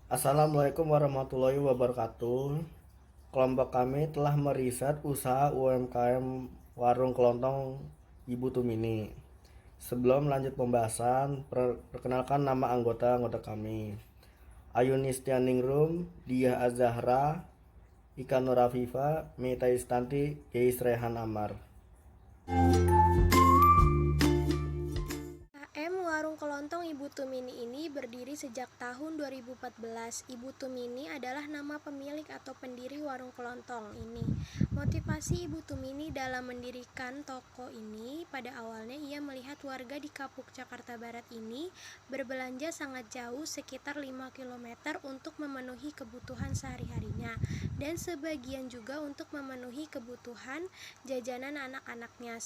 Assalamualaikum warahmatullahi wabarakatuh. Kelompok kami telah meriset usaha UMKM warung kelontong Ibu Tumini. Sebelum lanjut pembahasan, perkenalkan nama anggota-anggota kami. Ayunistia Ningrum, Diah Azahra, Ika Nurafifa, Mita Istanti, Geis Rehan Amar. KM Warung Kelontong Ibu Tumini ini berdiri sejak tahun 2014. Ibu Tumini adalah nama pemilik atau pendiri warung kelontong ini. Motivasi Ibu Tumini dalam mendirikan toko ini, pada awalnya ia melihat warga di Kapuk, Jakarta Barat ini berbelanja sangat jauh, sekitar 5 km untuk memenuhi kebutuhan sehari-harinya, dan sebagian juga untuk memenuhi kebutuhan jajanan anak-anaknya,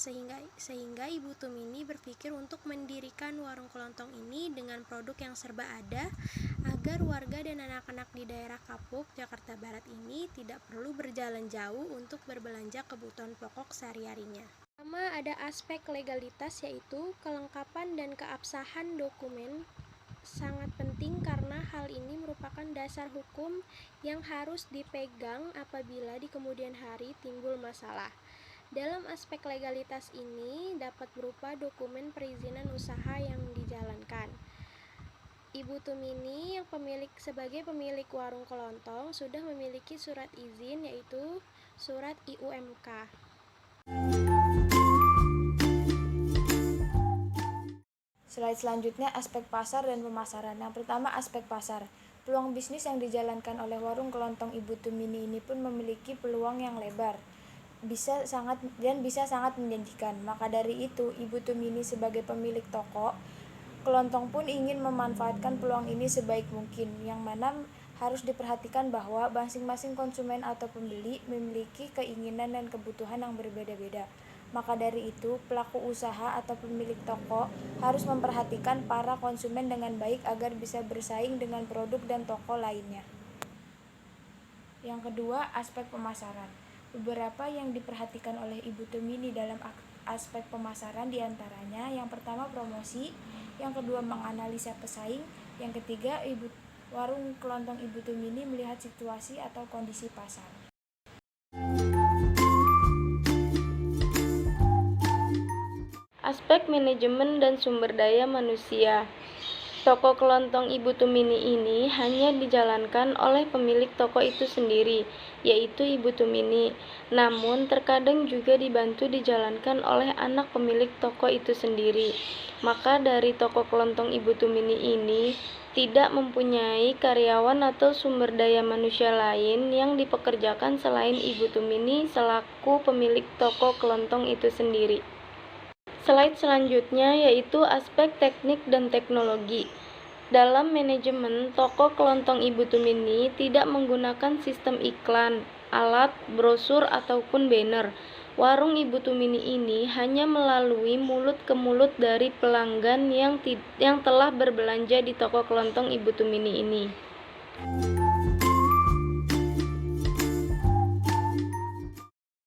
sehingga Ibu Tumini berpikir untuk mendirikan warung kelontong ini dengan produk yang serba ada, agar warga dan anak-anak di daerah Kapuk, Jakarta Barat ini tidak perlu berjalan jauh untuk berbelanja kebutuhan pokok sehari-harinya. Pertama, ada aspek legalitas, yaitu kelengkapan dan keabsahan dokumen sangat penting karena hal ini merupakan dasar hukum yang harus dipegang apabila di kemudian hari timbul masalah. Dalam aspek legalitas ini dapat berupa dokumen perizinan usaha yang dijalankan. Ibu Tumini yang sebagai pemilik warung kelontong sudah memiliki surat izin, yaitu surat IUMK. Slide selanjutnya aspek pasar dan pemasaran. Yang pertama aspek pasar. Peluang bisnis yang dijalankan oleh warung kelontong Ibu Tumini ini pun memiliki peluang yang lebar. Bisa sangat menjanjikan. Maka dari itu, Ibu Tumini sebagai pemilik toko kelontong pun ingin memanfaatkan peluang ini sebaik mungkin, yang mana harus diperhatikan bahwa masing-masing konsumen atau pembeli memiliki keinginan dan kebutuhan yang berbeda-beda. Maka dari itu, pelaku usaha atau pemilik toko harus memperhatikan para konsumen dengan baik agar bisa bersaing dengan produk dan toko lainnya. Yang kedua, aspek pemasaran. Beberapa yang diperhatikan oleh Ibu Tumini dalam aspek pemasaran diantaranya: yang pertama promosi, yang kedua menganalisa pesaing, yang ketiga warung kelontong Ibu Tumini melihat situasi atau kondisi pasar. Aspek manajemen dan sumber daya manusia. Toko kelontong Ibu Tumini ini hanya dijalankan oleh pemilik toko itu sendiri, yaitu Ibu Tumini. Namun terkadang juga dibantu dijalankan oleh anak pemilik toko itu sendiri. Maka dari toko kelontong Ibu Tumini ini tidak mempunyai karyawan atau sumber daya manusia lain yang dipekerjakan selain Ibu Tumini selaku pemilik toko kelontong itu sendiri. Slide selanjutnya yaitu aspek teknik dan teknologi. Dalam manajemen, toko kelontong Ibu Tumini tidak menggunakan sistem iklan, alat, brosur, ataupun banner. Warung Ibu Tumini ini hanya melalui mulut ke mulut dari pelanggan yang telah berbelanja di toko kelontong Ibu Tumini ini.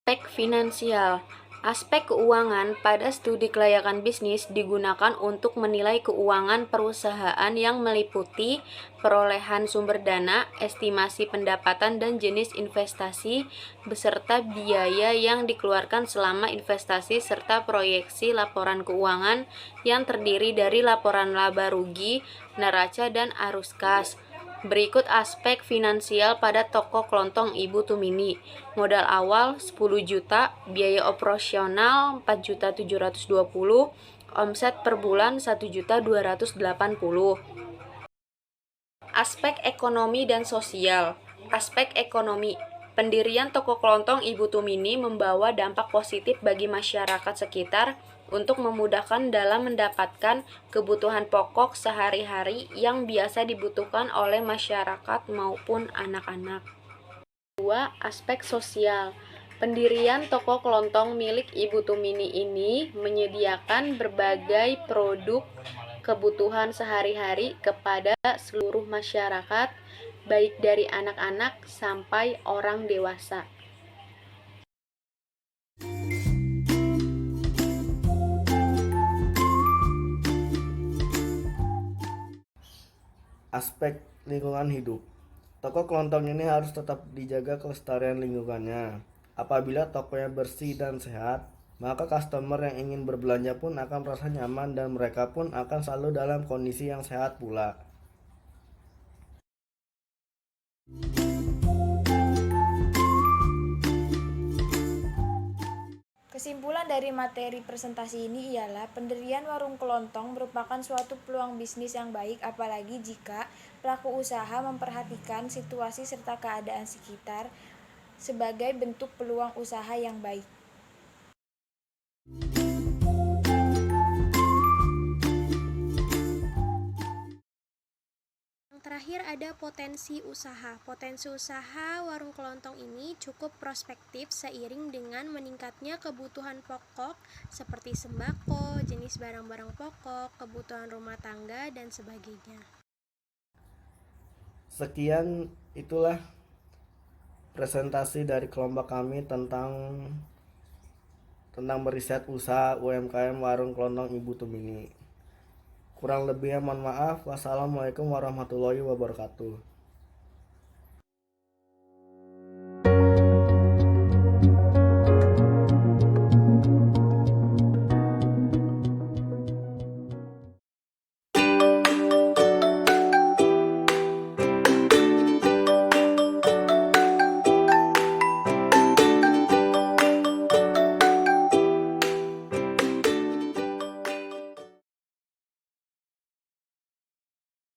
Aspek finansial. Aspek keuangan pada studi kelayakan bisnis digunakan untuk menilai keuangan perusahaan yang meliputi perolehan sumber dana, estimasi pendapatan dan jenis investasi, beserta biaya yang dikeluarkan selama investasi serta proyeksi laporan keuangan yang terdiri dari laporan laba rugi, neraca, dan arus kas. Berikut aspek finansial pada toko kelontong Ibu Tumini. Modal awal 10 juta, biaya operasional 4.720.000, omset per bulan 1.280.000. Aspek ekonomi dan sosial. Aspek ekonomi. Pendirian toko kelontong Ibu Tumini membawa dampak positif bagi masyarakat sekitar untuk memudahkan dalam mendapatkan kebutuhan pokok sehari-hari yang biasa dibutuhkan oleh masyarakat maupun anak-anak. Kedua, aspek sosial. Pendirian toko kelontong milik Ibu Tumini ini menyediakan berbagai produk kebutuhan sehari-hari kepada seluruh masyarakat, baik dari anak-anak sampai orang dewasa. Aspek lingkungan hidup. Toko kelontong ini harus tetap dijaga kelestarian lingkungannya. Apabila tokonya bersih dan sehat, maka customer yang ingin berbelanja pun akan merasa nyaman dan mereka pun akan selalu dalam kondisi yang sehat pula. Kesimpulan dari materi presentasi ini ialah pendirian warung kelontong merupakan suatu peluang bisnis yang baik, apalagi jika pelaku usaha memperhatikan situasi serta keadaan sekitar sebagai bentuk peluang usaha yang baik. Yang terakhir ada potensi usaha. Potensi usaha warung kelontong ini cukup prospektif seiring dengan meningkatnya kebutuhan pokok seperti sembako, jenis barang-barang pokok, kebutuhan rumah tangga, dan sebagainya. Sekian itulah presentasi dari kelompok kami tentang meriset usaha UMKM warung kelontong Ibu Tumini. Kurang lebihnya mohon maaf. Wassalamualaikum warahmatullahi wabarakatuh.